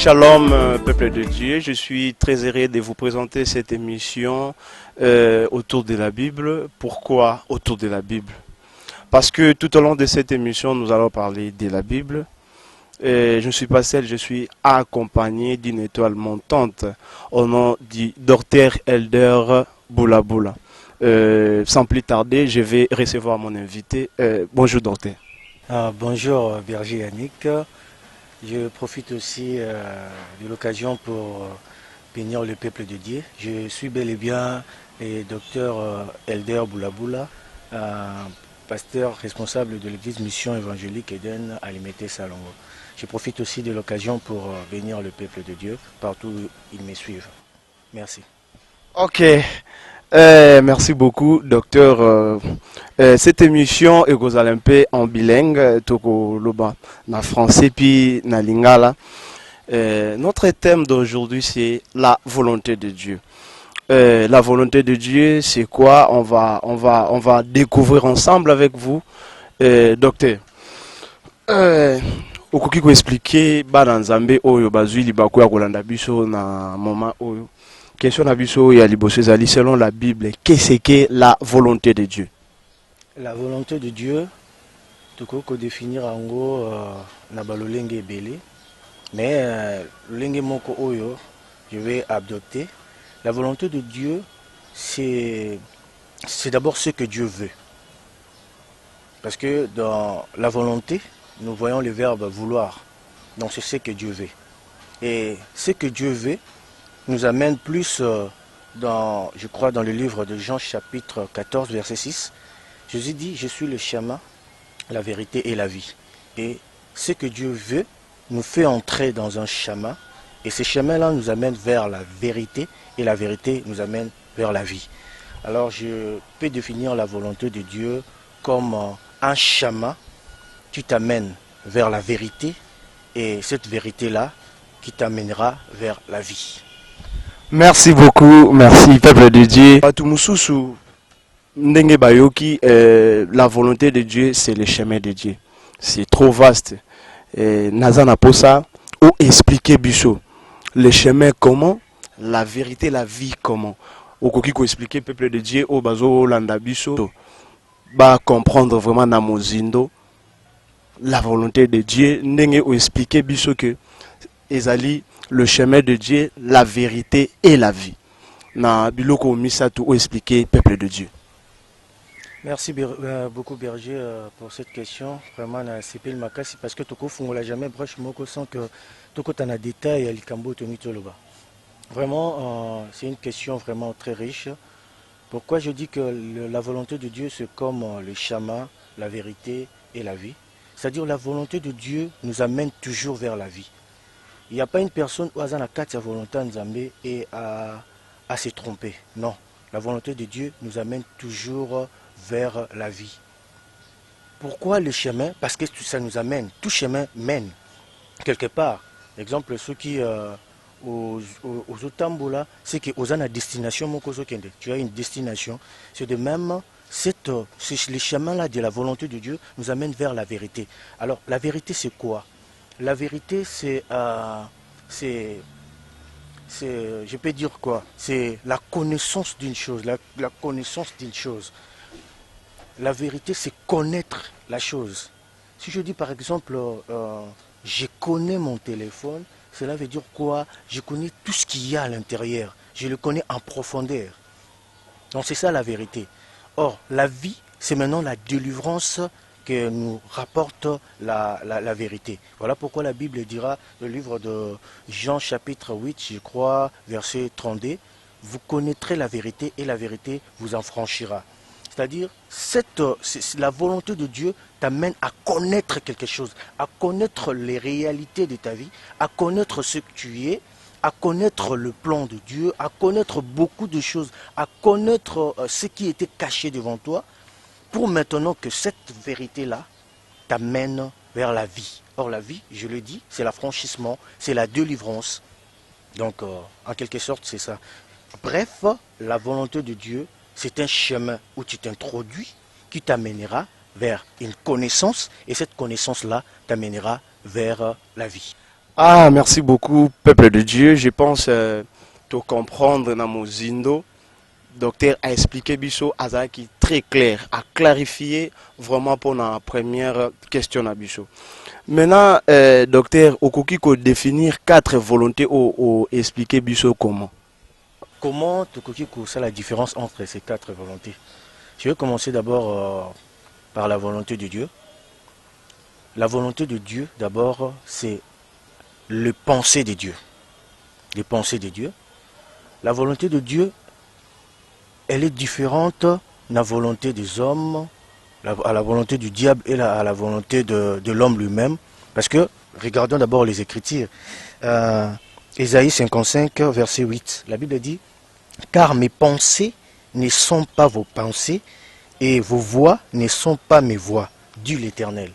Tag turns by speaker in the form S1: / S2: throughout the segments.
S1: Shalom, peuple de Dieu. Je suis très heureux de vous présenter cette émission autour de la Bible. Pourquoi autour de la Bible? Parce que tout au long de cette émission, nous allons parler de la Bible. Je ne suis pas seul, je suis accompagné d'une étoile montante au nom du docteur Elder Boulaboula. Sans plus tarder, je vais recevoir mon invité. Bonjour docteur.
S2: Bonjour Berger Yannick. Je profite aussi de l'occasion pour bénir le peuple de Dieu. Je suis bel et bien le docteur Elder Boulaboula, pasteur responsable de l'église Mission évangélique Eden à Limité Salongo. Je profite aussi de l'occasion pour bénir le peuple de Dieu partout où ils me suivent. Merci.
S1: Ok. Merci beaucoup, docteur. Cette émission est en bilingue, toko loba na français puis na lingala. Notre thème d'aujourd'hui c'est la volonté de Dieu. La volonté de Dieu, c'est quoi? On va découvrir ensemble avec vous, docteur. Okoki ko expliquer bana nzambe oyo bazwi libaku ya kolanda biso na moment oyo. Question d'abisso et Alibosezali, selon la Bible, qu'est-ce que la volonté de Dieu?
S2: La volonté de Dieu, tu peux définir en gros na balolenge belé, mais lenge moko oyo, je vais adopter. La volonté de Dieu, c'est d'abord ce que Dieu veut. Parce que dans la volonté, nous voyons le verbe vouloir. Donc c'est ce que Dieu veut. Et ce que Dieu veut nous amène plus je crois, dans le livre de Jean chapitre 14, verset 6. Jésus dit, je suis le chemin, la vérité et la vie. Et ce que Dieu veut nous fait entrer dans un chemin. Et ce chemin-là nous amène vers la vérité. Et la vérité nous amène vers la vie. Alors je peux définir la volonté de Dieu comme un chemin qui t'amène vers la vérité. Et cette vérité-là qui t'amènera vers la vie.
S1: Merci beaucoup, merci peuple de Dieu. Batumususu ndenge bayoki, la volonté de Dieu c'est le chemin de Dieu. C'est trop vaste. Nazana posa ou expliquer biso le chemin comment, la vérité, la vie comment. Okoki ko expliquer peuple de Dieu au bazo landa biso ba comprendre vraiment na mozindo la volonté de Dieu ndenge ou expliquer biso que ezali le chemin de Dieu, la vérité et la vie. Na biloko misatu ou expliquer peuple de Dieu.
S2: Merci beaucoup Berger pour cette question. Vraiment, c'est le makasi parce que toko fungola jamais broche moko sans que toko tana détail à likambo toni toloba. Vraiment, c'est une question vraiment très riche. Pourquoi je dis que la volonté de Dieu c'est comme le chemin, la vérité et la vie. C'est-à-dire la volonté de Dieu nous amène toujours vers la vie. Il n'y a pas une personne où a la volonté Nzambe et à se tromper. Non, la volonté de Dieu nous amène toujours vers la vie. Pourquoi le chemin? Parce que ça nous amène, tout chemin mène quelque part. Exemple, ceux qui aux Otambola, c'est que aux la destination, tu as une destination. C'est de même, les chemins-là de la volonté de Dieu nous amènent vers la vérité. Alors, la vérité, c'est quoi? La vérité, je peux dire quoi? C'est la connaissance d'une chose, la connaissance d'une chose. La vérité, c'est connaître la chose. Si je dis par exemple, je connais mon téléphone, cela veut dire quoi? Je connais tout ce qu'il y a à l'intérieur. Je le connais en profondeur. Donc c'est ça la vérité. Or, la vie, c'est maintenant la délivrance que nous rapporte la vérité. Voilà pourquoi la Bible dira, le livre de Jean chapitre 8, je crois, verset 32, vous connaîtrez la vérité et la vérité vous en franchira. C'est-à-dire, la volonté de Dieu t'amène à connaître quelque chose, à connaître les réalités de ta vie, à connaître ce que tu es, à connaître le plan de Dieu, à connaître beaucoup de choses, à connaître ce qui était caché devant toi, pour maintenant que cette vérité-là t'amène vers la vie. Or la vie, je le dis, c'est l'affranchissement, c'est la délivrance. Donc, en quelque sorte, c'est ça. Bref, la volonté de Dieu, c'est un chemin où tu t'introduis, qui t'amènera vers une connaissance, et cette connaissance-là t'amènera vers la vie.
S1: Ah, merci beaucoup, peuple de Dieu. Je pense te comprendre dans mon zindo. Docteur a expliqué Bisso Azaki très clair, a clarifié vraiment pour la première question à Bisso. Maintenant, docteur, Okoki ko définir quatre volontés ou expliquer Bisso comment.
S2: Comment Tokoki ça la différence entre ces quatre volontés? Je vais commencer d'abord par la volonté de Dieu. La volonté de Dieu, d'abord, c'est le pensée de Dieu. Les pensées de Dieu. La volonté de Dieu, elle est différente de la volonté des hommes, à la volonté du diable et à la volonté de l'homme lui-même. Parce que, regardons d'abord les Écritures. Ésaïe 55, verset 8. La Bible dit, car mes pensées ne sont pas vos pensées et vos voix ne sont pas mes voix, dit l'Éternel.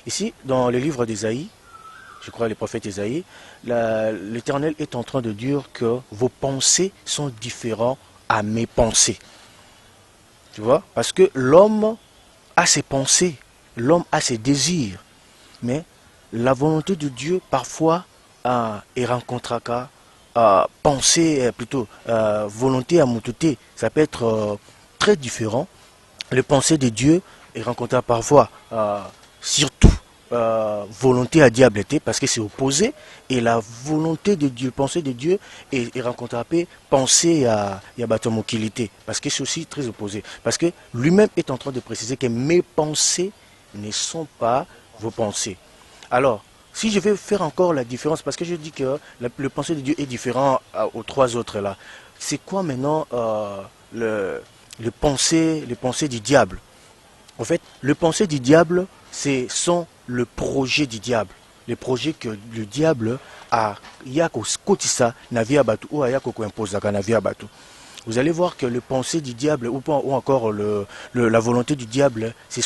S2: Ici, dans le livre d'Ésaïe, je crois le prophète Ésaïe, l'Éternel est en train de dire que vos pensées sont différentes à mes pensées. Tu vois? Parce que l'homme a ses pensées, l'homme a ses désirs, mais la volonté de Dieu parfois est rencontrée pensée plutôt volonté à moutouté, ça peut être très différent. Le pensée de Dieu est rencontré parfois surtout volonté à diableté parce que c'est opposé et la volonté de Dieu, pensée de Dieu est rencontrée pensée à batomokilité parce que c'est aussi très opposé parce que lui-même est en train de préciser que mes pensées ne sont pas vos pensées. Alors, si je vais faire encore la différence, parce que je dis que le pensée de Dieu est différent aux trois autres là, c'est quoi maintenant le pensée du diable? En fait, le pensée du diable, c'est sont le projet du diable. Le projet que le diable a, yako kotisa na via batu ou ayako ko impose na via batu. Vous allez voir que le pensée du diable ou encore la volonté du diable, c'est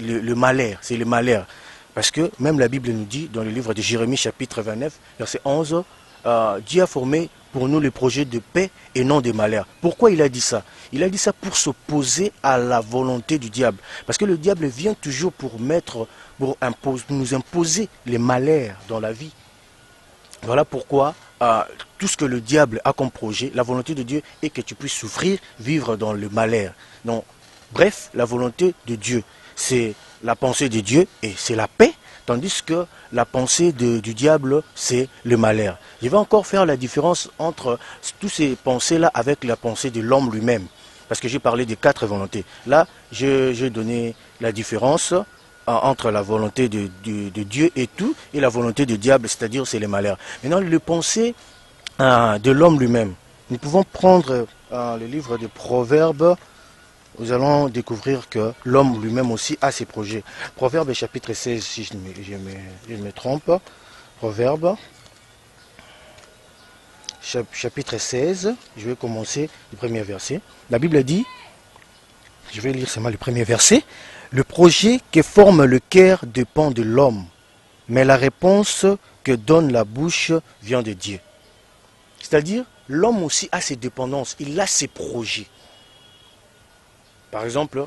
S2: le malheur, c'est le malheur. Parce que même la Bible nous dit dans le livre de Jérémie chapitre 29, verset 11, Dieu a formé pour nous les projets de paix et non de malheur. Pourquoi il a dit ça? Il a dit ça pour s'opposer à la volonté du diable. Parce que le diable vient toujours pour nous imposer les malheurs dans la vie. Voilà pourquoi tout ce que le diable a comme projet, la volonté de Dieu est que tu puisses souffrir, vivre dans le malheur. Donc, bref, la volonté de Dieu, c'est la pensée de Dieu et c'est la paix, tandis que la pensée du diable, c'est le malheur. Je vais encore faire la différence entre toutes ces pensées-là avec la pensée de l'homme lui-même, parce que j'ai parlé des quatre volontés. Là, j'ai donné la différence entre la volonté de Dieu et tout, et la volonté du diable, c'est-à-dire c'est les malheurs. Maintenant, le pensée de l'homme lui-même. Nous pouvons prendre le livre de Proverbes, nous allons découvrir que l'homme lui-même aussi a ses projets. Proverbes chapitre 16, si je me trompe. Proverbes chapitre 16, je vais commencer le premier verset. La Bible dit, je vais lire seulement le premier verset, le projet que forme le cœur dépend de l'homme, mais la réponse que donne la bouche vient de Dieu. C'est-à-dire, l'homme aussi a ses dépendances, il a ses projets. Par exemple,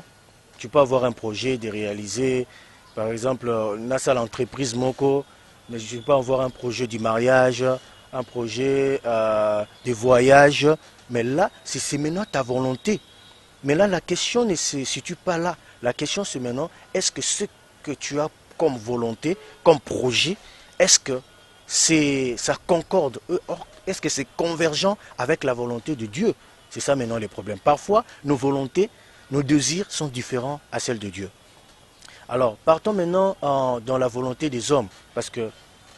S2: tu peux avoir un projet de réaliser, par exemple, Nasa l'entreprise Moko, mais tu peux avoir un projet du mariage, un projet de voyage, mais là, c'est maintenant ta volonté. Mais là, la question ne se situe pas là. La question, c'est maintenant, est-ce que ce que tu as comme volonté, comme projet, est-ce que ça concorde, est-ce que c'est convergent avec la volonté de Dieu? C'est ça maintenant les problèmes. Parfois, nos volontés, nos désirs sont différents à celles de Dieu. Alors, partons maintenant dans la volonté des hommes, parce que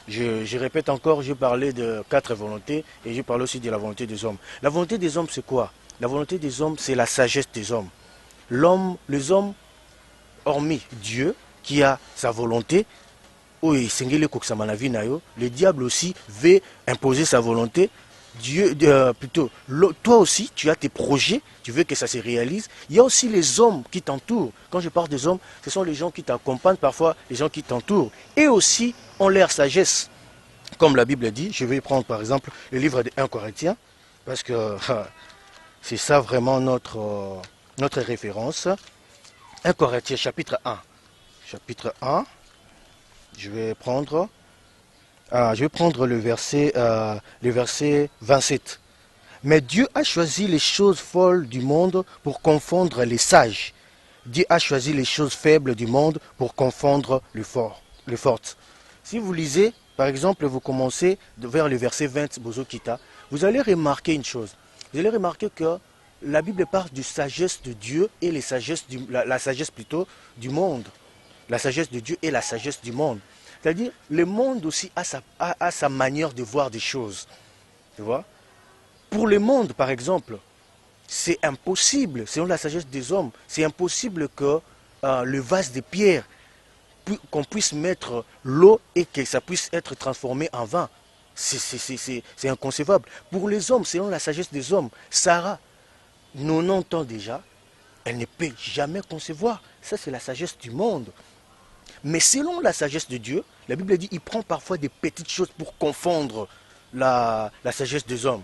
S2: je répète encore, je parlais de quatre volontés et je parle aussi de la volonté des hommes. La volonté des hommes, c'est quoi? La volonté des hommes, c'est la sagesse des hommes. Les hommes, hormis Dieu, qui a sa volonté, le diable aussi veut imposer sa volonté. Dieu, plutôt, toi aussi, tu as tes projets, tu veux que ça se réalise. Il y a aussi les hommes qui t'entourent. Quand je parle des hommes, ce sont les gens qui t'accompagnent, parfois les gens qui t'entourent. Et aussi ont leur sagesse. Comme la Bible dit, je vais prendre par exemple le livre de 1 Corinthiens, parce que c'est ça vraiment notre référence. 1 Corinthiens chapitre 1. Chapitre 1, je vais prendre Je vais prendre le verset 27. Mais Dieu a choisi les choses folles du monde pour confondre les sages. Dieu a choisi les choses faibles du monde pour confondre les fortes. Si vous lisez, par exemple, vous commencez vers le verset 20, Bozo Kita, vous allez remarquer une chose. Vous allez remarquer que la Bible parle de sagesse de Dieu et la sagesse plutôt du monde. La sagesse de Dieu et la sagesse du monde. C'est-à-dire, le monde aussi a sa manière de voir des choses. Tu vois? Pour le monde, par exemple, c'est impossible, selon la sagesse des hommes, c'est impossible que le vase de pierre, qu'on puisse mettre l'eau et que ça puisse être transformé en vin. C'est inconcevable. Pour les hommes, selon la sagesse des hommes, Sarah, 90 ans déjà, elle ne peut jamais concevoir. Ça, c'est la sagesse du monde. Mais selon la sagesse de Dieu, la Bible dit qu'il prend parfois des petites choses pour confondre la sagesse des hommes.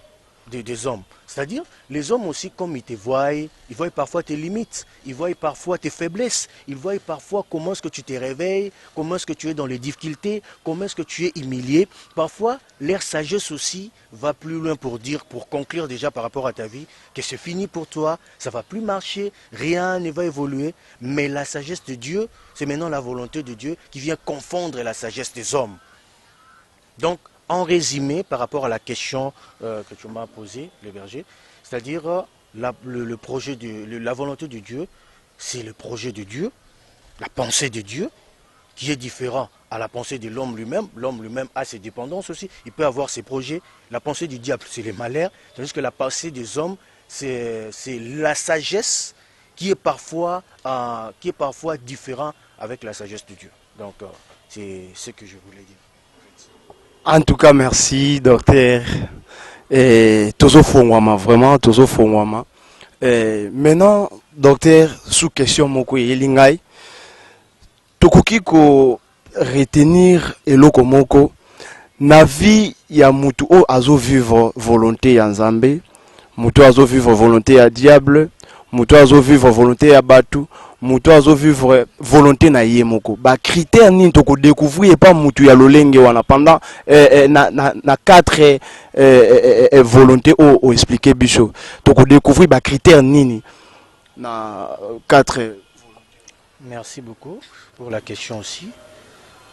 S2: Des hommes. C'est-à-dire, les hommes aussi, comme ils voient parfois tes limites, ils voient parfois tes faiblesses, ils voient parfois comment est-ce que tu te réveilles, comment est-ce que tu es dans les difficultés, comment est-ce que tu es humilié. Parfois, leur sagesse aussi va plus loin pour conclure déjà par rapport à ta vie, que c'est fini pour toi, ça ne va plus marcher, rien ne va évoluer. Mais la sagesse de Dieu, c'est maintenant la volonté de Dieu qui vient confondre la sagesse des hommes. Donc, en résumé, par rapport à la question que tu m'as posée, le berger, c'est-à-dire la volonté de Dieu, c'est le projet de Dieu, la pensée de Dieu, qui est différent à la pensée de l'homme lui-même. L'homme lui-même a ses dépendances aussi, il peut avoir ses projets. La pensée du diable, c'est les malheurs, tandis que la pensée des hommes, c'est la sagesse qui est parfois différente avec la sagesse de Dieu. Donc, c'est ce que je voulais dire.
S1: En tout cas, merci, docteur. Tozo Fongwama, vraiment, Tozo Fongwama. Maintenant, docteur, sous question moko yelingai, tokoki ko retenir eloko moko na vie ya mutu o azo vivre volonté ya Nzambe, mutu azo vivre volonté ya diable, mutu azo vivre volonté ya batu, mutu azo vivre volonté na ye moko. Ba critère nini toko découvrir pas mutu ya lolenge wana pendant na quatre volonté o expliquer biso. Toko découvrir ba critère nini na quatre.
S2: Merci beaucoup pour la question aussi.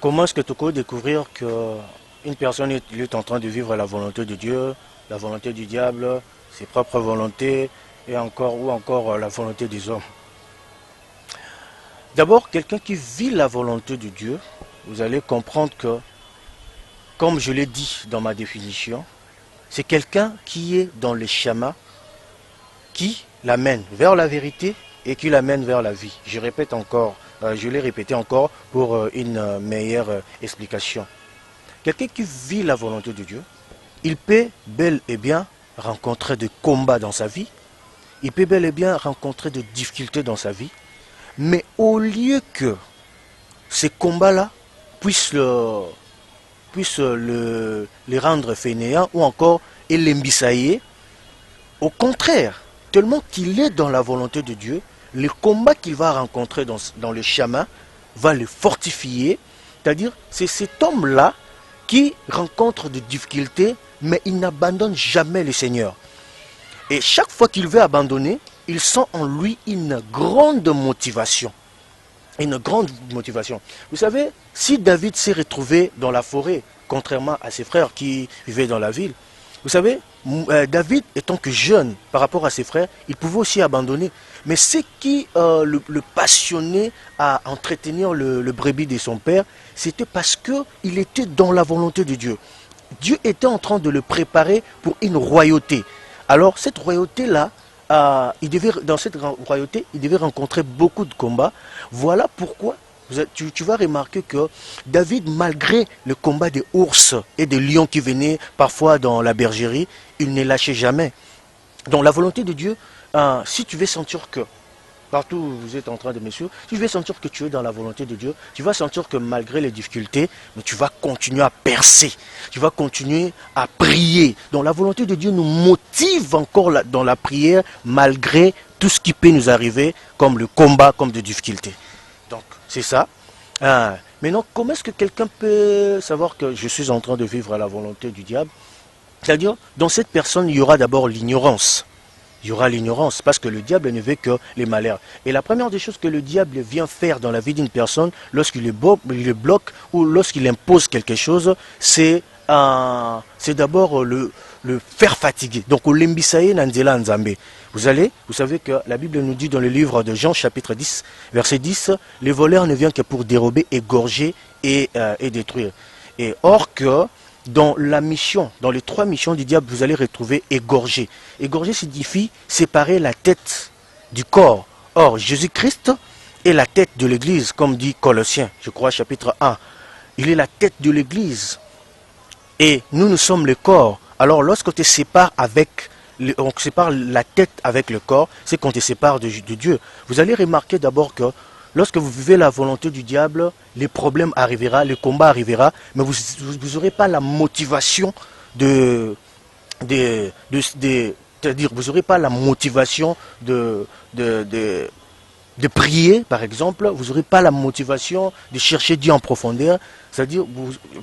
S2: Comment est-ce que tu peux découvrir qu'une personne est en train de vivre la volonté de Dieu, la volonté du diable, ses propres volontés, ou encore la volonté des hommes? D'abord, quelqu'un qui vit la volonté de Dieu, vous allez comprendre que, comme je l'ai dit dans ma définition, c'est quelqu'un qui est dans le schéma qui l'amène vers la vérité et qui l'amène vers la vie. Je répète encore, je l'ai répété encore pour une meilleure explication. Quelqu'un qui vit la volonté de Dieu, il peut bel et bien rencontrer des combats dans sa vie, il peut bel et bien rencontrer des difficultés dans sa vie, mais au lieu que ces combats-là puissent le rendre fainéant ou encore l'embissailler, au contraire, tellement qu'il est dans la volonté de Dieu, le combat qu'il va rencontrer dans le chemin va le fortifier. C'est-à-dire, c'est cet homme-là qui rencontre des difficultés, mais il n'abandonne jamais le Seigneur. Et chaque fois qu'il veut abandonner, il sent en lui une grande motivation. Une grande motivation. Vous savez, si David s'est retrouvé dans la forêt, contrairement à ses frères qui vivaient dans la ville, vous savez, David étant que jeune par rapport à ses frères, il pouvait aussi abandonner. Mais ce qui le passionnait à entretenir le brebis de son père, c'était parce qu'il était dans la volonté de Dieu. Dieu était en train de le préparer pour une royauté. Alors cette royauté-là, dans cette royauté, il devait rencontrer beaucoup de combats. Voilà pourquoi tu vas remarquer que David, malgré le combat des ours et des lions qui venaient parfois dans la bergerie, il ne lâchait jamais. Donc la volonté de Dieu, si tu veux sentir que, partout où vous êtes en train de me suivre, si tu veux sentir que tu es dans la volonté de Dieu, tu vas sentir que malgré les difficultés, mais tu vas continuer à percer, tu vas continuer à prier. Donc la volonté de Dieu nous motive encore dans la prière, malgré tout ce qui peut nous arriver, comme le combat, comme des difficultés. Donc c'est ça. Maintenant, comment est-ce que quelqu'un peut savoir que je suis en train de vivre à la volonté du diable? C'est-à-dire, dans cette personne, il y aura d'abord l'ignorance. Il y aura l'ignorance, parce que le diable ne veut que les malheurs. Et la première des choses que le diable vient faire dans la vie d'une personne, lorsqu'il le bloque ou lorsqu'il impose quelque chose, c'est d'abord le faire fatiguer. Donc, au lembisaye nandela nzambe. Vous savez que la Bible nous dit dans le livre de Jean, chapitre 10, verset 10, les voleurs ne viennent que pour dérober, égorger et détruire. Et or que dans la mission, dans les 3 missions du diable, vous allez retrouver égorger. Égorger signifie séparer la tête du corps. Or, Jésus-Christ est la tête de l'Église, comme dit Colossiens, je crois, chapitre 1. Il est la tête de l'Église. Et nous sommes le corps. Alors, lorsqu'on te sépare on sépare la tête avec le corps, c'est qu'on te sépare de Dieu. Vous allez remarquer d'abord que lorsque vous vivez la volonté du diable, les problèmes arriveront, le combat arrivera, mais vous n'aurez pas la motivation c'est-à-dire vous n'aurez pas la motivation de prier, par exemple, vous n'aurez pas la motivation de chercher Dieu en profondeur. C'est-à-dire,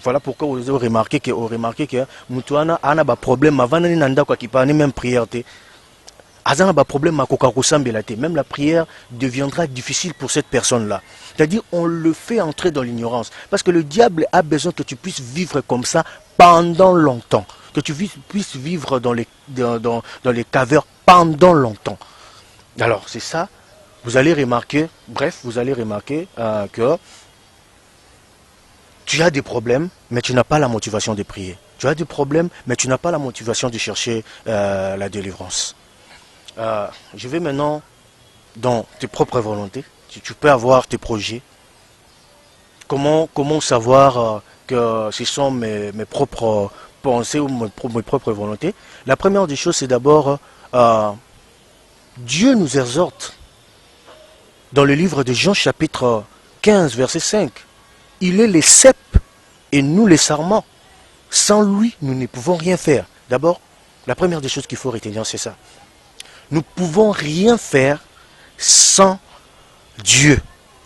S2: voilà pourquoi vous avez remarqué que Mutuana a un problème avant de n'anda quoi qui parle même prière. Même la prière deviendra difficile pour cette personne-là. C'est-à-dire, on le fait entrer dans l'ignorance. Parce que le diable a besoin que tu puisses vivre comme ça pendant longtemps. Que tu puisses vivre dans les cavernes pendant longtemps. Alors, c'est ça. Vous allez remarquer que tu as des problèmes, mais tu n'as pas la motivation de prier. Tu as des problèmes, mais tu n'as pas la motivation de chercher la délivrance. Je vais maintenant dans tes propres volontés. Tu peux avoir tes projets. Comment savoir que ce sont mes propres pensées ou mes propres volontés? La première des choses, c'est d'abord Dieu nous exhorte dans le livre de Jean chapitre 15 verset 5. Il est les cep et nous les sarments. Sans lui, nous ne pouvons rien faire. D'abord, la première des choses qu'il faut retenir, c'est ça. Nous ne pouvons rien faire sans Dieu.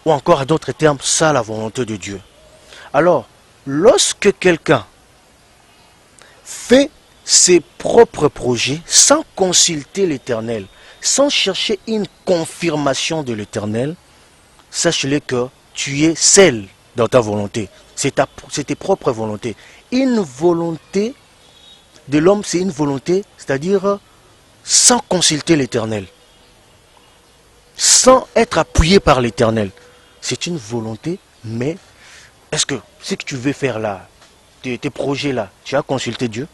S2: Ou encore, à d'autres termes, sans la volonté de Dieu. Alors, lorsque quelqu'un fait ses propres projets sans consulter l'Éternel, sans chercher une confirmation de l'Éternel, sache-le que tu es seul dans ta volonté. C'est tes propres volontés. Une volonté de l'homme, c'est une volonté, c'est-à-dire sans consulter l'Éternel, sans être appuyé par l'Éternel. C'est une volonté, mais est-ce que ce que tu veux faire là, tes projets là, tu as consulté Dieu?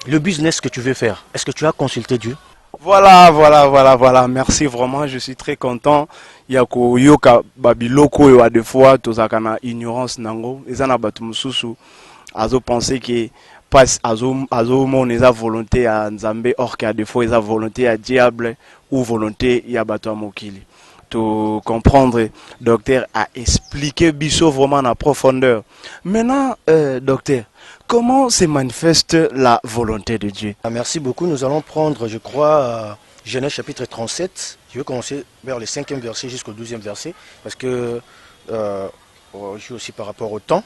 S2: Le business que tu veux faire, est-ce que tu as consulté Dieu?
S1: Voilà. Merci vraiment, je suis très content. Yako yoka babiloko yo des fois tozakana ignorance nango. Ezana batumususu azo penser que passe azo mon eza volonté à Nzambe or qu'il y a des fois eza volonté à diable ou volonté ya bato à mokili. To comprendre, docteur a expliqué biso vraiment en profondeur. Maintenant, docteur, comment se manifeste la volonté de Dieu?
S2: Merci beaucoup. Nous allons prendre, je crois, Genèse chapitre 37. Je vais commencer vers le 5e verset jusqu'au 12e verset, parce que je suis aussi par rapport au temps.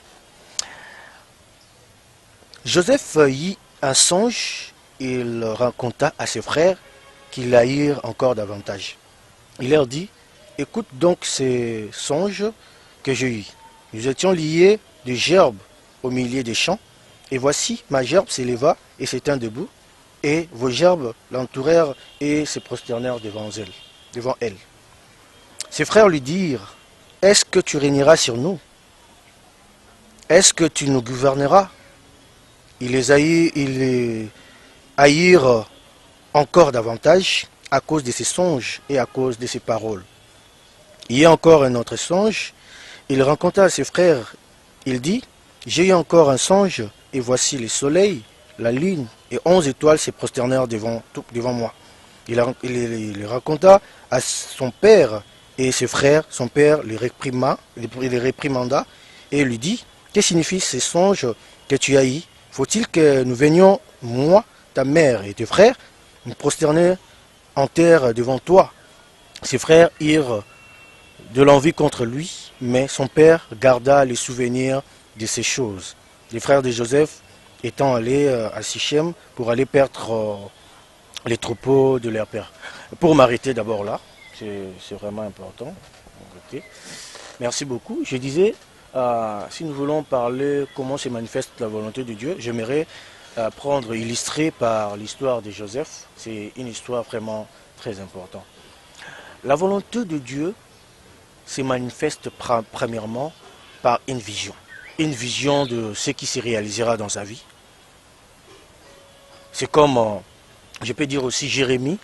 S2: Joseph eut un songe, il raconta à ses frères qu'ils l'haïrent encore davantage. Il leur dit: écoute donc ces songes que j'ai eus. Nous étions liés de gerbes au milieu des champs, et voici ma gerbe s'éleva et s'étint debout, et vos gerbes l'entourèrent et se prosternèrent devant elle. Ses frères lui dirent: est-ce que tu régneras sur nous? Est-ce que tu nous gouverneras? Ils les haïrent encore davantage à cause de ses songes et à cause de ses paroles. Il y a encore un autre songe. Il raconta à ses frères. Il dit: j'ai eu encore un songe, et voici le soleil, la lune et 11 étoiles se prosternèrent devant moi. Il raconta à son père et ses frères. Son père les réprimanda et lui dit: que signifient ces songes que tu as eus? Faut-il que nous venions, moi, ta mère et tes frères, nous prosterner en terre devant toi? Ses frères eurent de l'envie contre lui, mais son père garda les souvenirs de ces choses. Les frères de Joseph étant allés à Sichem pour aller perdre les troupeaux de leur père. Pour m'arrêter d'abord là, c'est vraiment important. Okay. Merci beaucoup. Je disais, si nous voulons parler comment se manifeste la volonté de Dieu, j'aimerais prendre, illustrer par l'histoire de Joseph. C'est une histoire vraiment très importante. La volonté de Dieu se manifeste premièrement par une vision de ce qui se réalisera dans sa vie. C'est comme, je peux dire aussi Jérémie,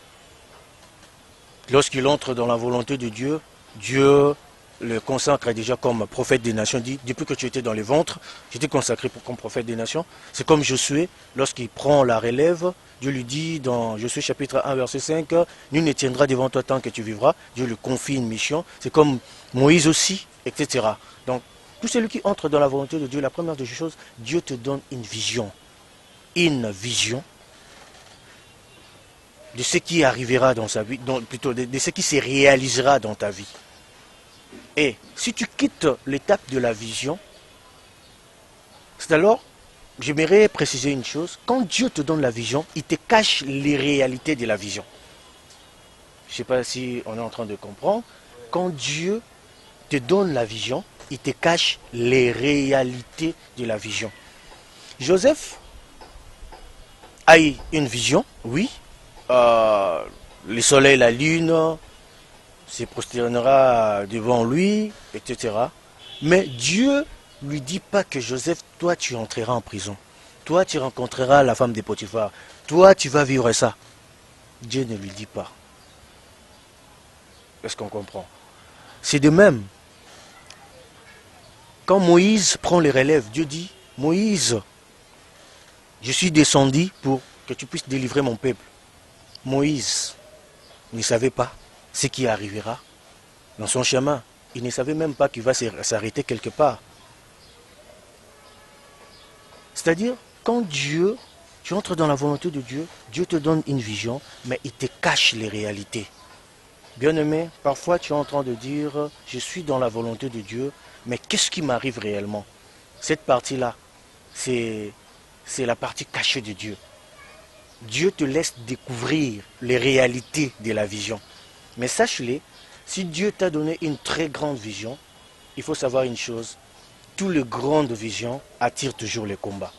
S2: lorsqu'il entre dans la volonté de Dieu, Dieu le consacre déjà comme prophète des nations. Dit, depuis que tu étais dans les ventres, j'étais consacré comme prophète des nations. C'est comme Josué, lorsqu'il prend la relève, Dieu lui dit dans Josué chapitre 1 verset 5, nul ne tiendra devant toi tant que tu vivras. Dieu lui confie une mission. C'est comme Moïse aussi, etc. Donc, tout celui qui entre dans la volonté de Dieu, la première des choses, Dieu te donne une vision. Une vision de ce qui arrivera dans sa vie, plutôt de ce qui se réalisera dans ta vie. Et si tu quittes l'étape de la vision, c'est alors, j'aimerais préciser une chose, quand Dieu te donne la vision, il te cache les réalités de la vision. Je ne sais pas si on est en train de comprendre. Quand Dieu te donne la vision, il te cache les réalités de la vision. Joseph a eu une vision, oui. Le soleil, la lune se prosternera devant lui, etc. Mais Dieu ne lui dit pas que Joseph, toi tu entreras en prison. Toi tu rencontreras la femme de Potiphar. Toi tu vas vivre ça. Dieu ne lui dit pas. Est-ce qu'on comprend? C'est de même. Quand Moïse prend les relèves, Dieu dit, Moïse, je suis descendu pour que tu puisses délivrer mon peuple. Moïse ne savait pas ce qui arrivera dans son chemin. Il ne savait même pas qu'il va s'arrêter quelque part. C'est-à-dire, quand Dieu, tu entres dans la volonté de Dieu, Dieu te donne une vision, mais il te cache les réalités. Bien-aimé, parfois tu es en train de dire, je suis dans la volonté de Dieu, mais qu'est-ce qui m'arrive réellement? Cette partie-là, c'est la partie cachée de Dieu. Dieu te laisse découvrir les réalités de la vision. Mais sache-le, si Dieu t'a donné une très grande vision, il faut savoir une chose, toutes les grandes visions attirent toujours les combats.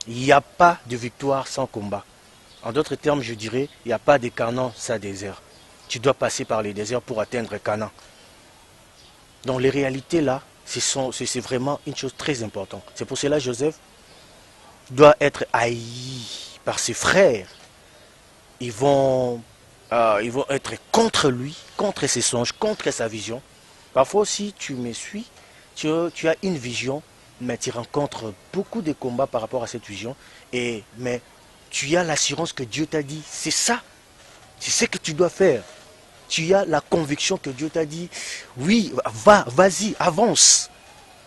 S2: Il n'y a pas de victoire sans combat. En d'autres termes, je dirais, il n'y a pas de Canaan sans désert. Tu dois passer par les déserts pour atteindre Canaan. Donc les réalités là, c'est vraiment une chose très importante. C'est pour cela que Joseph doit être haï par ses frères. Ils vont être contre lui, contre ses songes, contre sa vision. Parfois aussi, tu me suis, tu as une vision, mais tu rencontres beaucoup de combats par rapport à cette vision. Mais tu as l'assurance que Dieu t'a dit, c'est ça, c'est ce que tu dois faire. Tu as la conviction que Dieu t'a dit, oui, vas-y, avance.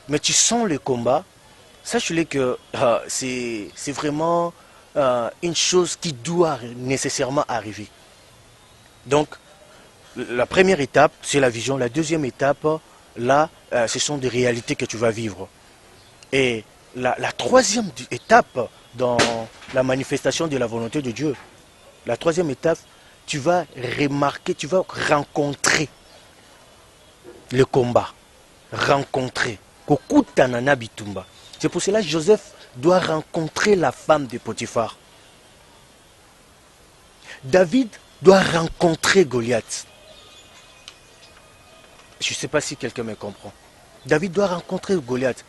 S2: Mais tu sens le combat. Sache-le que c'est vraiment une chose qui doit nécessairement arriver. Donc, la première étape, c'est la vision. La deuxième étape, là, ce sont des réalités que tu vas vivre. Et la troisième étape dans la manifestation de la volonté de Dieu, la troisième étape, tu vas remarquer, tu vas rencontrer le combat. Rencontrer. C'est pour cela que Joseph doit rencontrer la femme de Potiphar. David doit rencontrer Goliath. Je ne sais pas si quelqu'un me comprend. David doit rencontrer Goliath.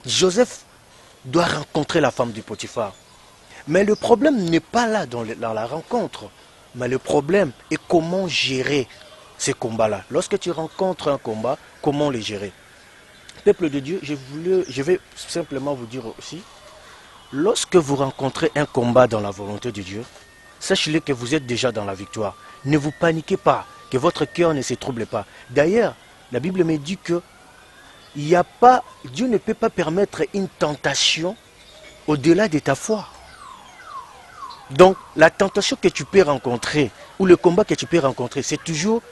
S2: Joseph doit rencontrer la femme de Potiphar. Mais le problème n'est pas là dans la rencontre. Mais le problème est comment gérer ces combats-là. Lorsque tu rencontres un combat, comment les gérer? Peuple de Dieu, je vais simplement vous dire aussi, lorsque vous rencontrez un combat dans la volonté de Dieu, sachez-le que vous êtes déjà dans la victoire. Ne vous paniquez pas, que votre cœur ne se trouble pas. D'ailleurs, la Bible me dit que Dieu ne peut pas permettre une tentation au-delà de ta foi. Donc, la tentation que tu peux rencontrer, ou le combat que tu peux rencontrer, c'est toujours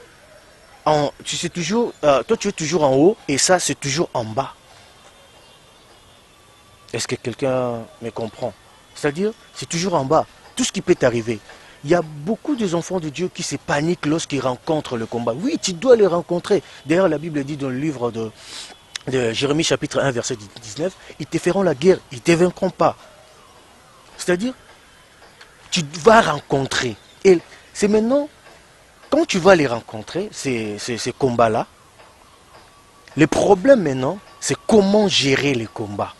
S2: tu sais toujours, toi tu es toujours en haut et ça c'est toujours en bas. Est-ce que quelqu'un me comprend? C'est-à-dire, c'est toujours en bas. Tout ce qui peut t'arriver. Il y a beaucoup des enfants de Dieu qui se paniquent lorsqu'ils rencontrent le combat. Oui, tu dois les rencontrer. D'ailleurs, la Bible dit dans le livre de Jérémie chapitre 1, verset 19, ils te feront la guerre, ils ne te vaincront pas. C'est-à-dire, tu vas rencontrer. Et c'est maintenant, quand tu vas les rencontrer, ces combats-là, le problème maintenant, c'est comment gérer les combats.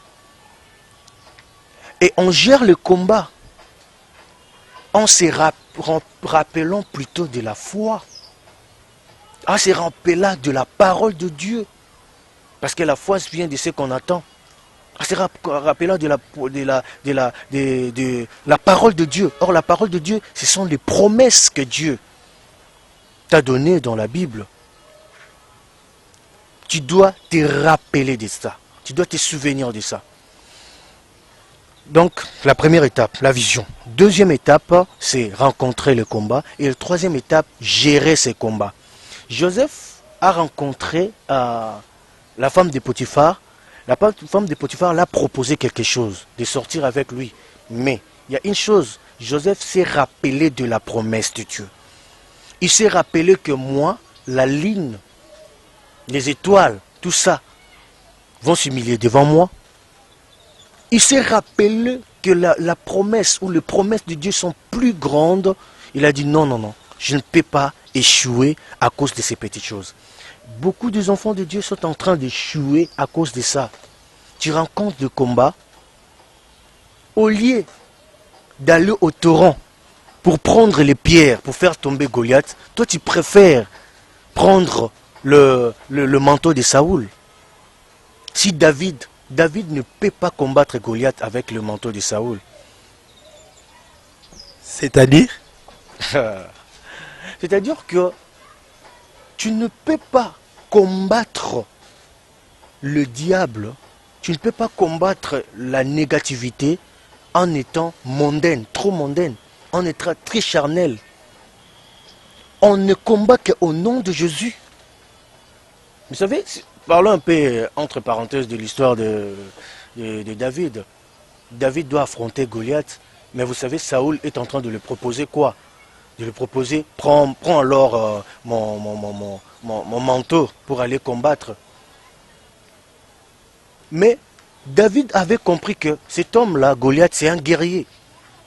S2: Et on gère le combat en se rappelant plutôt de la foi, en se rappelant de la parole de Dieu. Parce que la foi vient de ce qu'on attend. En se rappelant de la parole de Dieu. Or, la parole de Dieu, ce sont les promesses que Dieu t'a données dans la Bible. Tu dois te rappeler de ça. Tu dois te souvenir de ça. Donc, la première étape, la vision. Deuxième étape, c'est rencontrer le combat. Et la troisième étape, gérer ces combats. Joseph a rencontré la femme de Potiphar. La femme de Potiphar l'a proposé quelque chose, de sortir avec lui. Mais, il y a une chose, Joseph s'est rappelé de la promesse de Dieu. Il s'est rappelé que moi, la ligne, les étoiles, tout ça, vont s'humilier devant moi. Il s'est rappelé que la promesse ou les promesses de Dieu sont plus grandes. Il a dit non, non, non, je ne peux pas échouer à cause de ces petites choses. Beaucoup des enfants de Dieu sont en train d'échouer à cause de ça. Tu rencontres le combat, au lieu d'aller au torrent pour prendre les pierres, pour faire tomber Goliath, toi tu préfères prendre le manteau de Saoul. Si David ne peut pas combattre Goliath avec le manteau de Saoul.
S1: C'est-à-dire?
S2: C'est-à-dire que tu ne peux pas combattre le diable, tu ne peux pas combattre la négativité en étant mondaine, trop mondaine, en étant très charnel. On ne combat qu'au nom de Jésus. Vous savez, parlons un peu, entre parenthèses, de l'histoire de David. David doit affronter Goliath, mais vous savez, Saoul est en train de lui proposer quoi? De lui proposer, prends alors mon manteau pour aller combattre. Mais David avait compris que cet homme-là, Goliath, c'est un guerrier.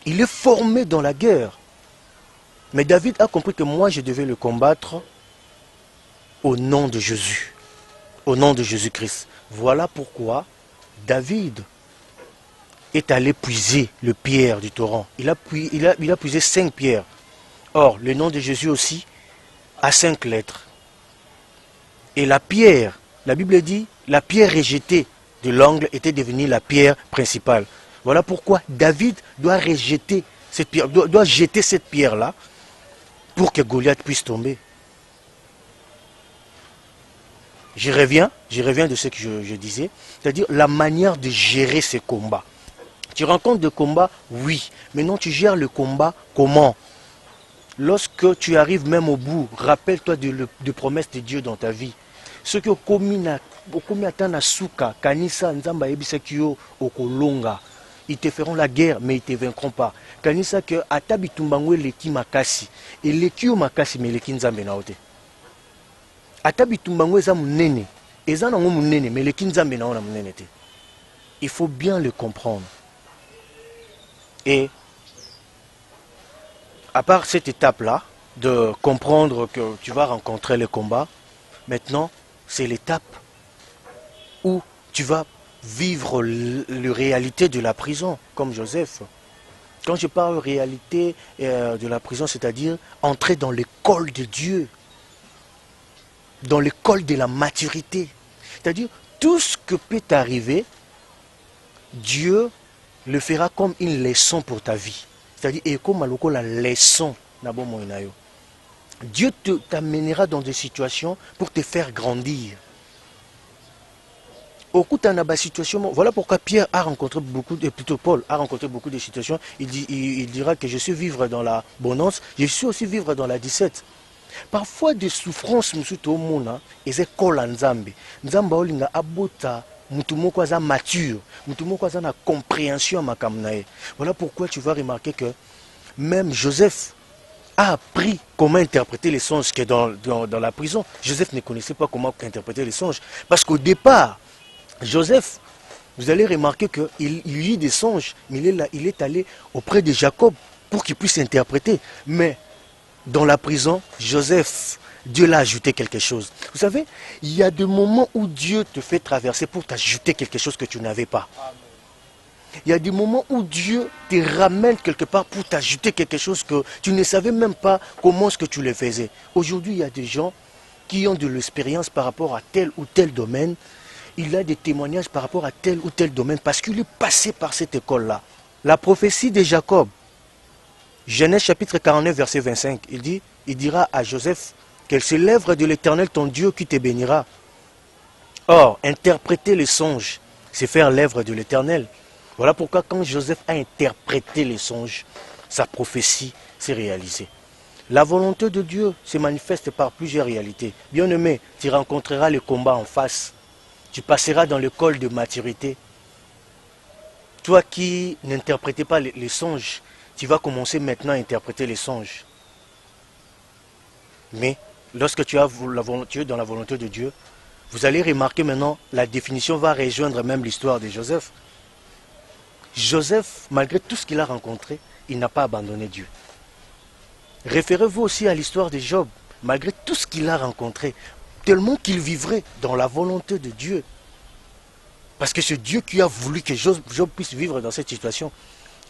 S2: Il est formé dans la guerre. Mais David a compris que moi, je devais le combattre au nom de Jésus. Au nom de Jésus-Christ. Voilà pourquoi David est allé puiser le pierre du torrent. Il a puisé 5 pierres. Or, le nom de Jésus aussi a 5 lettres. Et la pierre, la Bible dit, la pierre rejetée de l'angle était devenue la pierre principale. Voilà pourquoi David doit rejeter cette pierre, doit jeter cette pierre-là pour que Goliath puisse tomber. Je reviens de ce que je disais, c'est-à-dire la manière de gérer ces combats. Tu rencontres des combats, oui. Maintenant, tu gères le combat comment? Lorsque tu arrives même au bout, rappelle-toi de promesses de Dieu dans ta vie. Ce que ils te feront la guerre, mais ils ne te vaincront pas. Kanisa que atabitumbango leki makasi, et leki o makasi mais leki nzambe na ote. Atabitumbango eza munene, eza nango munene mais leki nzambe na ona munene te. Il faut bien le comprendre. Et à part cette étape-là, de comprendre que tu vas rencontrer le combat, maintenant, c'est l'étape où tu vas vivre la réalité de la prison, comme Joseph. Quand je parle de réalité de la prison, c'est-à-dire entrer dans l'école de Dieu, dans l'école de la maturité. C'est-à-dire, tout ce que peut t'arriver, Dieu le fera comme une leçon pour ta vie. C'est-à-dire, et comme la leçon. Dieu t'amènera dans des situations pour te faire grandir. Au coup de situation, voilà pourquoi Pierre a rencontré plutôt Paul a rencontré beaucoup de situations. Il dira que je suis vivre dans la bonance, je suis aussi vivre dans la 17. Parfois des souffrances musu to mona eze kola nzambe. Nzamba olinga abota mutu moko aza mature, mutu moko aza na compréhension makambo na ye. Voilà pourquoi tu vas remarquer que même Joseph a appris comment interpréter les songes qui est dans la prison. Joseph ne connaissait pas comment interpréter les songes. Parce qu'au départ, Joseph, vous allez remarquer qu'il lit des songes, mais il est allé auprès de Jacob pour qu'il puisse interpréter. Mais dans la prison, Joseph, Dieu l'a ajouté quelque chose. Vous savez, il y a des moments où Dieu te fait traverser pour t'ajouter quelque chose que tu n'avais pas. Il y a des moments où Dieu te ramène quelque part pour t'ajouter quelque chose que tu ne savais même pas comment est-ce que tu le faisais. Aujourd'hui, il y a des gens qui ont de l'expérience par rapport à tel ou tel domaine. Il a des témoignages par rapport à tel ou tel domaine parce qu'il est passé par cette école-là. La prophétie de Jacob, Genèse chapitre 49, verset 25, il dira à Joseph qu'elle c'est l'œuvre de l'Éternel ton Dieu qui te bénira. Or, interpréter les songes, c'est faire l'œuvre de l'Éternel. Voilà pourquoi quand Joseph a interprété les songes, sa prophétie s'est réalisée. La volonté de Dieu se manifeste par plusieurs réalités. Bien-aimé, tu rencontreras le combat en face. Tu passeras dans l'école de maturité. Toi qui n'interprétais pas les songes, tu vas commencer maintenant à interpréter les songes. Mais lorsque tu es dans la volonté de Dieu, vous allez remarquer maintenant, la définition va rejoindre même l'histoire de Joseph. Joseph, malgré tout ce qu'il a rencontré, il n'a pas abandonné Dieu. Référez-vous aussi à l'histoire de Job, malgré tout ce qu'il a rencontré, tellement qu'il vivrait dans la volonté de Dieu. Parce que c'est Dieu qui a voulu que Job puisse vivre dans cette situation.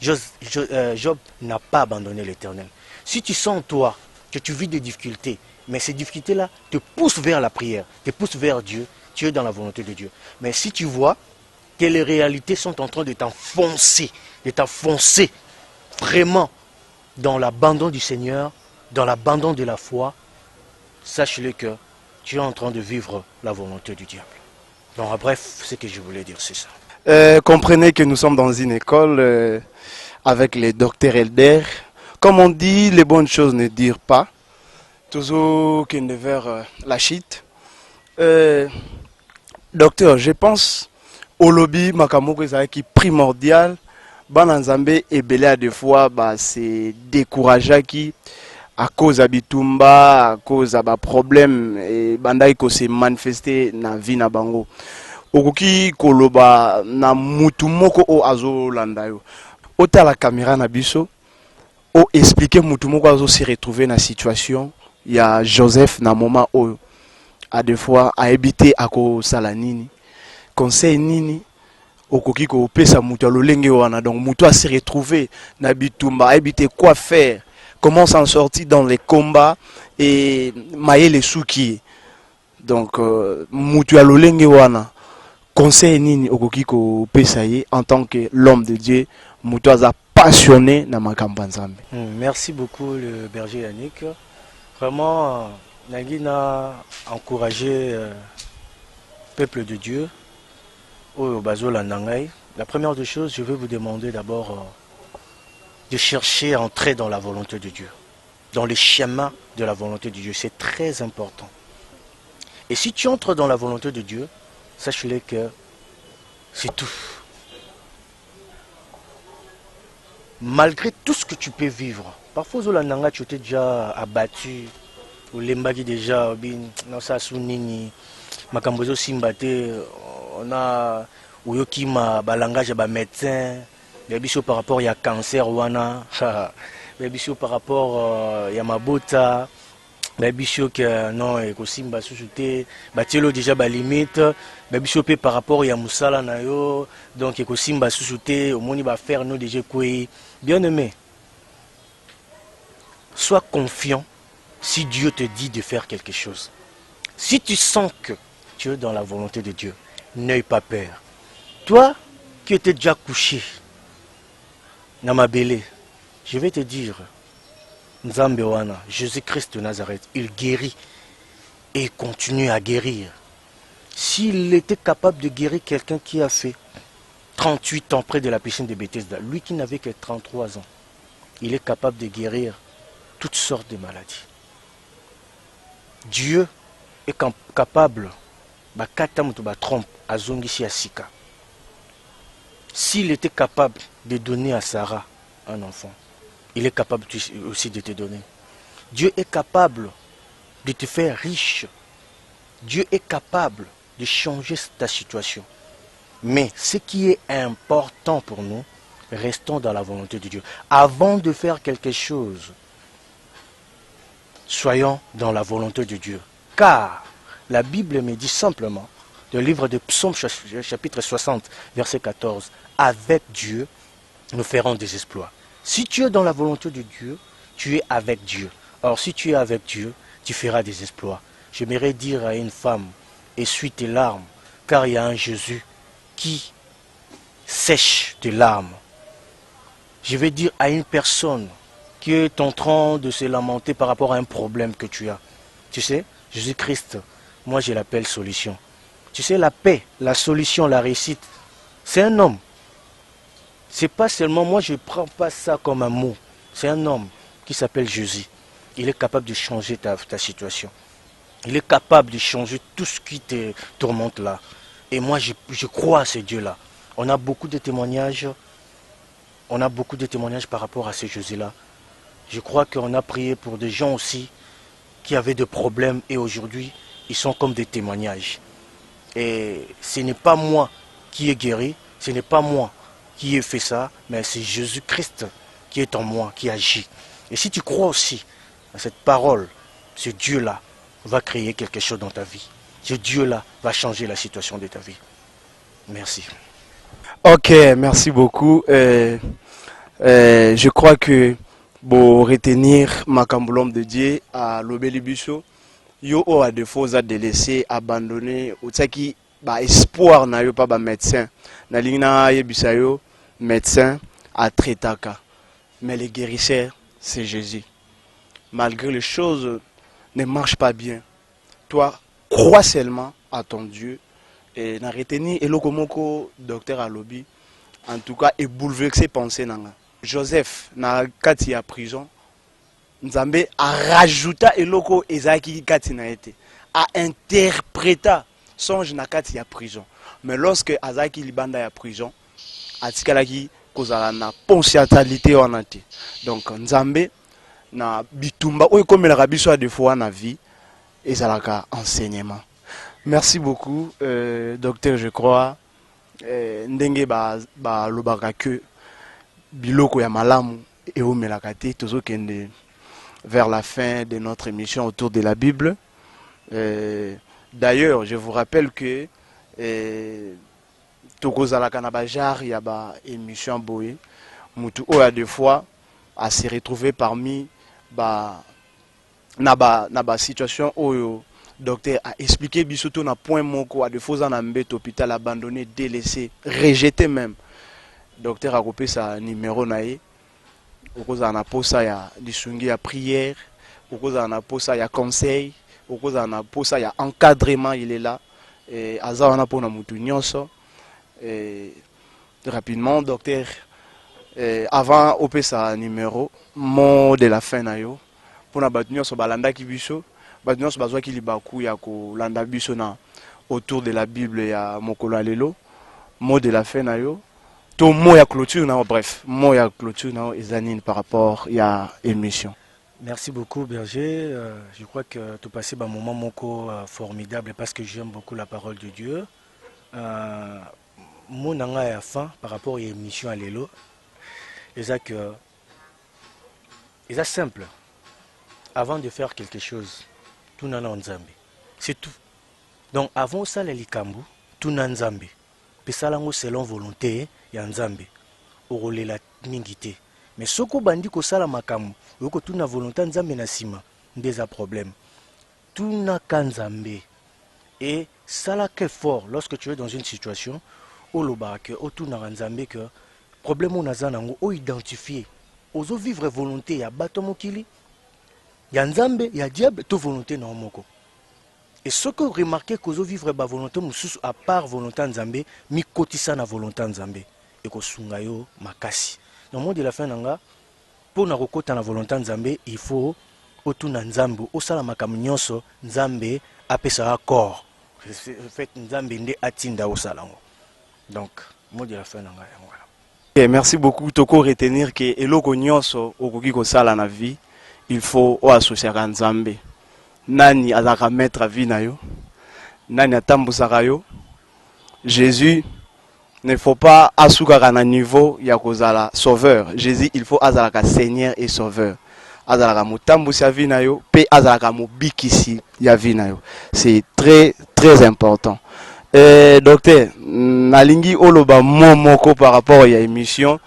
S2: Job n'a pas abandonné l'Éternel. Si tu sens en toi que tu vis des difficultés, mais ces difficultés-là te poussent vers la prière, te poussent vers Dieu, tu es dans la volonté de Dieu. Mais si tu vois que les réalités sont en train de t'enfoncer vraiment dans l'abandon du Seigneur, dans l'abandon de la foi, sache-le que tu es en train de vivre la volonté du diable. Donc, bref, ce que je voulais dire, c'est ça.
S1: Comprenez que nous sommes dans une école avec les docteurs Elder. Comme on dit, les bonnes choses ne durent pas. Toujours qu'il ne vers la chute. Docteur, je pense au lobby makamoko qui est primordial. Bananzambe et belé à des fois, c'est décourageant qui à cause de bitumba, à cause de problème et bandai ko se manifester na vie na bango. Okoki koloba na mutu moko o azo landayo. Ota la caméra na biso o expliquer mutu moko azo se retrouver na situation. Il y a Joseph na moment où à des fois a habité à ko salanini. Conseil nini okoki ko pesa mutu lolenge wana donc mutu a se retrouver na bitumba, a habité quoi faire. Comment s'en sortir dans les combats et mailler les souki. Donc, mutu alolenge wana. Conseil nini okoki ko pesaye en tant que l'homme de Dieu, mutu aza passionné na makambo nzambe.
S2: Merci beaucoup le berger Yannick. Vraiment, Nagina a encouragé le peuple de Dieu au Bazola Nangai. La première des choses, je vais vous demander d'abord de chercher à entrer dans la volonté de Dieu, dans les schémas de la volonté de Dieu. C'est très important. Et si tu entres dans la volonté de Dieu, sache-le que c'est tout. Malgré tout ce que tu peux vivre, parfois Zolananga, tu t'es déjà abattu, ou l'embagi déjà, non ça sounini, makambozo simbate, on a ouyoki ma balangage ba médecin. Biso par rapport il y a cancer wana biso par rapport il y a mabota biso que non et ko simba susute batielo déjà ba limite biso pe par rapport il y a musala na yo donc ko simba susute au moni ba faire nous déjà quoi. Bien aimé, sois confiant si Dieu te dit de faire quelque chose. Si tu sens que tu es dans la volonté de Dieu, n'aie pas peur. Toi qui étais déjà couché Namabele, je vais te dire, Nzambe wana, Jésus-Christ de Nazareth, il guérit et il continue à guérir. S'il était capable de guérir quelqu'un qui a fait 38 ans près de la piscine de Bethesda, lui qui n'avait que 33 ans, il est capable de guérir toutes sortes de maladies. Dieu est capable de trompe à Zongisi Asika. S'il était capable de donner à Sarah un enfant, il est capable aussi de te donner. Dieu est capable de te faire riche. Dieu est capable de changer ta situation. Mais ce qui est important pour nous, restons dans la volonté de Dieu. Avant de faire quelque chose, soyons dans la volonté de Dieu. Car la Bible me dit simplement, le livre de Psaume chapitre 60, verset 14, avec Dieu, nous ferons des exploits. Si tu es dans la volonté de Dieu, tu es avec Dieu. Or, si tu es avec Dieu, tu feras des exploits. J'aimerais dire à une femme, essuie tes larmes, car il y a un Jésus qui sèche tes larmes. Je vais dire à une personne qui est en train de se lamenter par rapport à un problème que tu as. Tu sais, Jésus-Christ, moi je l'appelle solution. Tu sais, la paix, la solution, la réussite, c'est un homme. C'est pas seulement, moi je ne prends pas ça comme un mot. C'est un homme qui s'appelle Jésus. Il est capable de changer ta situation. Il est capable de changer tout ce qui te tourmente là. Et moi je crois à ce Dieu-là. On a beaucoup de témoignages. On a beaucoup de témoignages par rapport à ce Jésus-là. Je crois qu'on a prié pour des gens aussi qui avaient des problèmes et aujourd'hui, ils sont comme des témoignages. Et ce n'est pas moi qui ai guéri, ce n'est pas moi qui ai fait ça, mais c'est Jésus-Christ qui est en moi, qui agit. Et si tu crois aussi à cette parole, ce Dieu-là va créer quelque chose dans ta vie. Ce Dieu-là va changer la situation de ta vie. Merci.
S1: Ok, merci beaucoup. Je crois que pour retenir Makamboulom de Dieu à l'Obélibusso, yo o a défaut à délaisser, abandonner, ou qui ba espoir na yo pas ba médecin, na lingna yebisa yo médecin à traitaka, mais le guérisseur c'est Jésus. Malgré les choses ne marchent pas bien, toi crois seulement à ton Dieu et na retenir et lokomoko docteur Alobi, en tout cas et bouleverser pensée nanga. Joseph na kati ya prison. Nzambe a rajouté eloko ezaki kati na été a interpréta songe na kati ya prison, mais lorsque azaki libanda ya prison atikalaki kozala na ponciatalité wana te. Donc Nzambe na bitumba oyo komelaka biso ya fois na vie ezalaka enseignement. Merci beaucoup docteur, je crois ndenge ba lobaka que biloko ya malamu eomelaka te tozokende vers la fin de notre émission autour de la Bible. D'ailleurs, je vous rappelle que Tokozala Kanabajar, il y a une émission Boé. Moutou a des fois à se retrouver parmi na situation où docteur a expliqué bisoto na point moko à des fois en ambet hôpital abandonné, délaissé, rejeté même. Docteur a coupé sa numéro naé. Okoza na posa ya lisungi ya prière, okoza na posa ya conseil, okoza na posa ya encadrement, il est là. Et aza na pona mutu nyonso. Rapidement docteur, avant opé sa numéro, mot de la fin na yo. Pona batu nyonso balanda ki biso, batu nyonso bazwa ki libaku ya ko landa biso na autour de la Bible ya mokolo lelo. Mot de la fin na yo. Tout mot à clôture, non, bref, mot à clôture, non, Zanine par rapport à l'émission.
S2: Merci beaucoup, Berger. Je crois que tu passé un moment moko formidable parce que j'aime beaucoup la parole de Dieu. Mon nanga à fin par rapport à l'émission à l'élo, c'est que c'est simple. Avant de faire quelque chose, tout n'a en Zambie. C'est tout. Donc avant ça, les likambu, tout n'a en Zambie. Puis ça, selon volonté, ya Nzambe orolela mingi te, mais soko bandi ko sala makamu yoko tuna volonté Nzambe na sima ndeza problème tuna kanzambe et sala que fort lorsque tu es dans une situation où l'obake otuna Nzambe que problème on a nango o identifier ozo vivre volonté ya bato mokili ya Nzambe ya diable to volonté na moko. Et ce que remarquez que vous vivre ba volonté mususu à part volonté Nzambe mi kotisa na volonté Nzambe et ko sunga yo makasi. Dans le monde de la fin nanga pour na kokota na volonté Nzambe, il faut otuna nzambe osala makambo nyonso nzambe apesaka corps. En fait nzambe nde atinda osala ngo. Donc mot de la fin nanga yango.
S1: Okay, merci beaucoup. Toko retenir que eloko nyonso okoki kosala na vie, il faut o associer ka nzambe. Nani azaka mettre vie na yo? Nani atambusaka yo? Jésus ne faut pas asukaka na niveau ya kozala sauveur. Jésus, il faut azalaka Seigneur et sauveur. Azalaka motambusi ya vie na yo, pe azalaka mobikisi ya vie na yo. C'est très très important. Docteur, nalingi oloba momoko par rapport à l'émission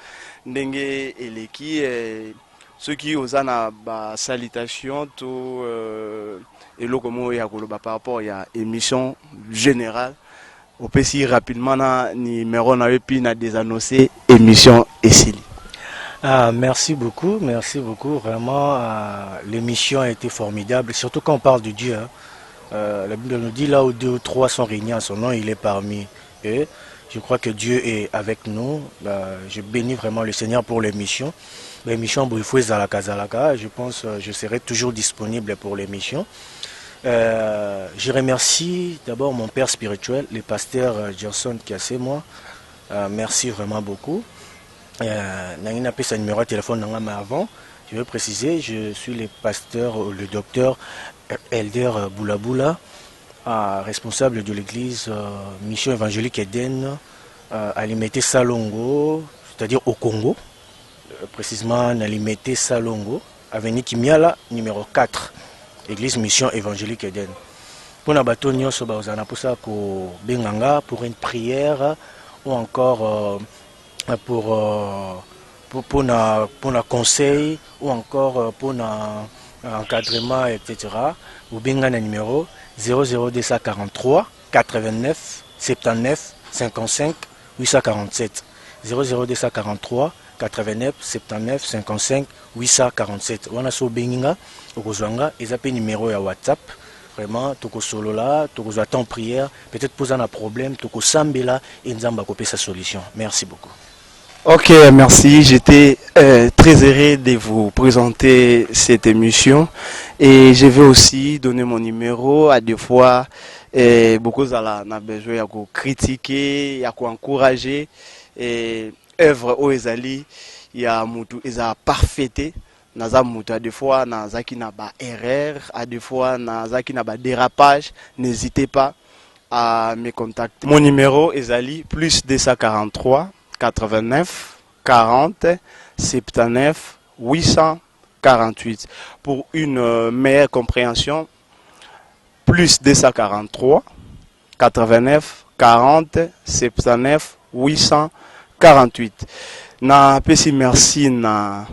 S1: ndenge eleki ceux qui osana ba salutation to eloko mo ya koloba par rapport à l'émission générale. On peut si rapidement na numéro na yo puis na désannoncer émission Essili.
S2: Merci beaucoup, vraiment l'émission a été formidable, surtout quand on parle de Dieu. Hein. La Bible nous dit là où 2 ou 3 sont réunis en son nom, il est parmi eux. Je crois que Dieu est avec nous. Je bénis vraiment le Seigneur pour l'émission. L'émission Boufoué Zalaka Zalaka, je pense que je serai toujours disponible pour l'émission. Je remercie d'abord mon père spirituel, le pasteur Gerson Kiassé, moi. Merci vraiment beaucoup. Nangina appelé sa numéro de téléphone mais avant. Je veux préciser, je suis le pasteur, le docteur Elder Boulaboula, responsable de l'église Mission évangélique Eden à Limité Salongo, c'est-à-dire au Congo, précisément à Limité Salongo, avenue Kimiala, numéro 4, église Mission évangélique Eden. Pour la bateau nyonso baozana pour ça ko benganga pour une prière ou encore pour un conseil ou encore pour un encadrement, etc. Ou bien un numéro 00243 89 79 55 847. 00243 89 79 55 847. On a so benga okozwanga ezape numéro ya WhatsApp. Vraiment toko solo là, toko attend prière, peut-être poser un problème, toko sambela et nzamba kopé sa solution. Merci beaucoup.
S1: Ok, merci. J'étais très heureux de vous présenter cette émission et je vais aussi donner mon numéro à des fois. Beaucoup n'a besoin de critiquer, de encourager. Œuvre au Ezali, il y a mutu eza parfaité. Naza mutu à des fois naza qui n'a pas erreur, à des fois naza qui n'a pas dérapage. N'hésitez pas à me contacter. Mon numéro Ezali plus 243 89 40 79 848 pour une meilleure compréhension. Plus 243 89 40 79 848. Na pesi merci na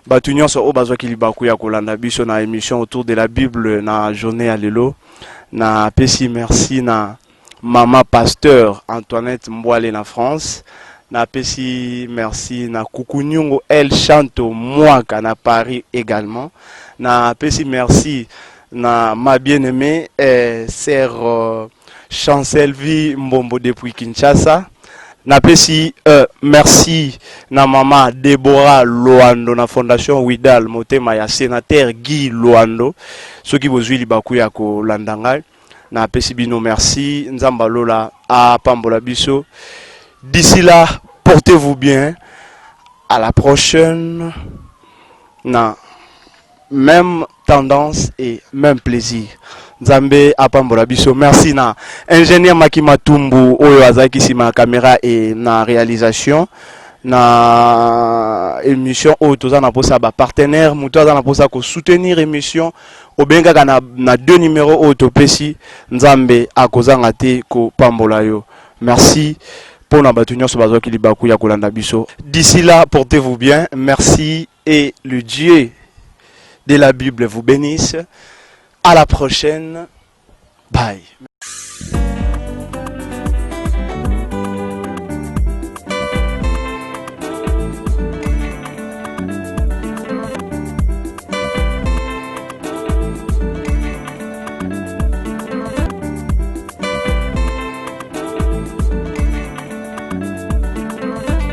S1: batunyon so obazo kilibaku ya kolanda biso na émission autour de la Bible na journée à lelo. Na pesi merci na Maman Pasteur Antoinette Mboale na France. Na pesi merci na Kukunyungo El Chanto Mwaka na Paris également. Na pesi merci na ma bien-aimée sœur Chancelvi Mbombo depuis Kinshasa. Na pesi merci na Maman Deborah Loando na Fondation Widal Motema ya sénateur Guy Loando ceux qui bozwi libaku ya ko landanga. Na pesi bino merci nzamba lola a pambola biso. D'ici là, portez-vous bien. À la prochaine. Na même tendance et même plaisir. Nzambe apambola biso. Merci na ingénieur Makima Tumbu oyo azaki sima caméra et na réalisation. Na émission oyo toza na posa ba partenaire muto aza na posa ko soutenir émission obenga na 2 numéros oyo topesi nzambe akozanga te ko pambola yo. Merci. D'ici là, portez-vous bien. Merci et le Dieu de la Bible vous bénisse. À la prochaine. Bye.